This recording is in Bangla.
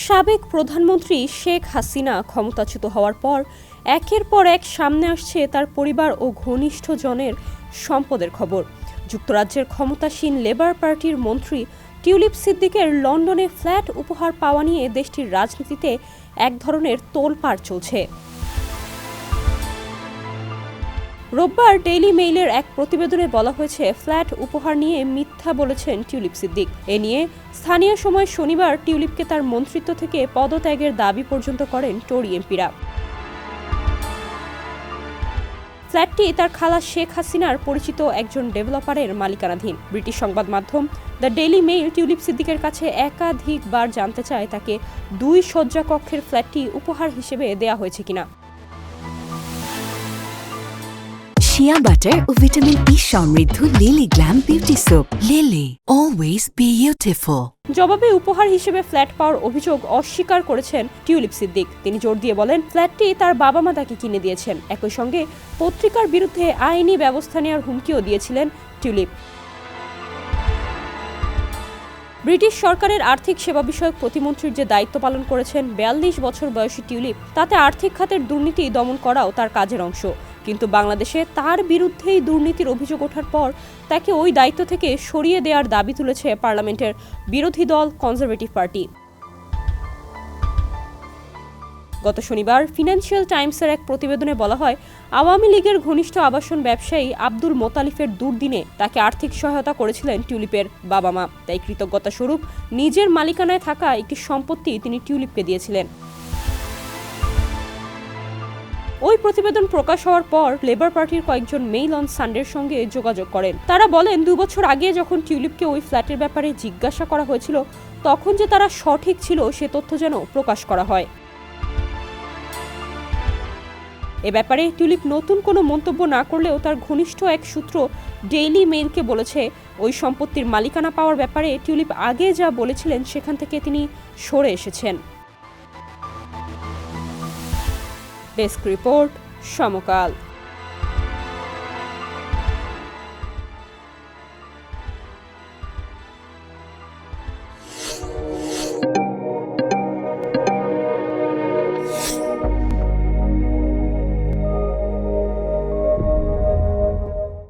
সাবেক প্রধানমন্ত্রী শেখ হাসিনা ক্ষমতাচ্যুত হওয়ার পর একের পর এক সামনে আসছে তার পরিবার ও ঘনিষ্ঠজনের সম্পদের খবর। যুক্তরাজ্যের ক্ষমতাসীন লেবার পার্টির মন্ত্রী টিউলিপ সিদ্দিকের লন্ডনে ফ্ল্যাট উপহার পাওয়া নিয়ে দেশটির রাজনীতিতে এক ধরনের তোলপাড় চলছে। রোববার ডেইলি মেইলের এক প্রতিবেদনে বলা হয়েছে, ফ্ল্যাট উপহার নিয়ে মিথ্যা বলেছেন টিউলিপ সিদ্দিক। এ নিয়ে স্থানীয় সময় শনিবার টিউলিপকে তার মন্ত্রিত্ব থেকে পদত্যাগের দাবি পর্যন্ত করেন টরি এমপিরা। ফ্ল্যাটটি তার খালা শেখ হাসিনার পরিচিত একজন ডেভেলপারের মালিকানাধীন। ব্রিটিশ সংবাদ মাধ্যম দ্য ডেইলি মেইল টিউলিপ সিদ্দিকের কাছে একাধিকবার জানতে চায় তাকে 2 শয্যা কক্ষের ফ্ল্যাটটি উপহার হিসেবে দেয়া হয়েছে কিনা। শিয়া বাটার ও ভিটামিন ই সমৃদ্ধ lily glam beauty soap. Lily, always beautiful. জবাবে উপহার হিসেবে ফ্ল্যাট পাওয়ার অভিযোগ অস্বীকার করেছেন টিউলিপ সিদ্দিক। তিনি জোর দিয়ে বলেন, ফ্ল্যাটটি তার বাবা মা তাকে কিনে দিয়েছেন। একই সঙ্গে পত্রিকার বিরুদ্ধে আইনি ব্যবস্থা নেওয়ার হুমকিও দিয়েছিলেন টিউলিপ। ব্রিটিশ সরকারের আর্থিক সেবা বিষয়ক প্রতিমন্ত্রীর যে দায়িত্ব পালন করেছেন 42 বছর বয়সী টিউলিপ, তাতে আর্থিক খাতের দুর্নীতি দমন করাও তার কাজের অংশ। কিন্তু বাংলাদেশে তার বিরুদ্ধেই দুর্নীতির অভিযোগ ওঠার পর তাকে ওই দায়িত্ব থেকে সরিয়ে দেওয়ার দাবি তুলেছে পার্লামেন্টের বিরোধী দল কনজারভেটিভ পার্টি। গত শনিবার ফিনান্সিয়াল টাইমসের এক প্রতিবেদনে বলা হয়, আওয়ামী লীগের ঘনিষ্ঠ আবাসন ব্যবসায়ী আব্দুল মোতালিফের দুর্দিনে তাকে আর্থিক সহায়তা করেছিলেন টিউলিপের বাবা মা। তাই কৃতজ্ঞতা স্বরূপ নিজের মালিকানায় থাকা একটি সম্পত্তি তিনি টিউলিপকে দিয়েছিলেন। ওই প্রতিবেদন প্রকাশ হওয়ার পর লেবার পার্টির কয়েকজন মেইল অন সানডের সঙ্গে যোগাযোগ করেন। তারা বলেন, 2 বছর আগে যখন টিউলিপকে ওই ফ্ল্যাটের ব্যাপারে জিজ্ঞাসা করা হয়েছিল, তখন যে তারা সঠিক ছিল সে তথ্য যেন প্রকাশ করা হয়। এ ব্যাপারে টিউলিপ নতুন কোনো মন্তব্য না করলেও তার ঘনিষ্ঠ এক সূত্র ডেইলি মেইলকে বলেছে, ওই সম্পত্তির মালিকানা পাওয়ার ব্যাপারে টিউলিপ আগে যা বলেছিলেন সেখান থেকে তিনি সরে এসেছেন। ডেস্ক রিপোর্ট, সমকাল।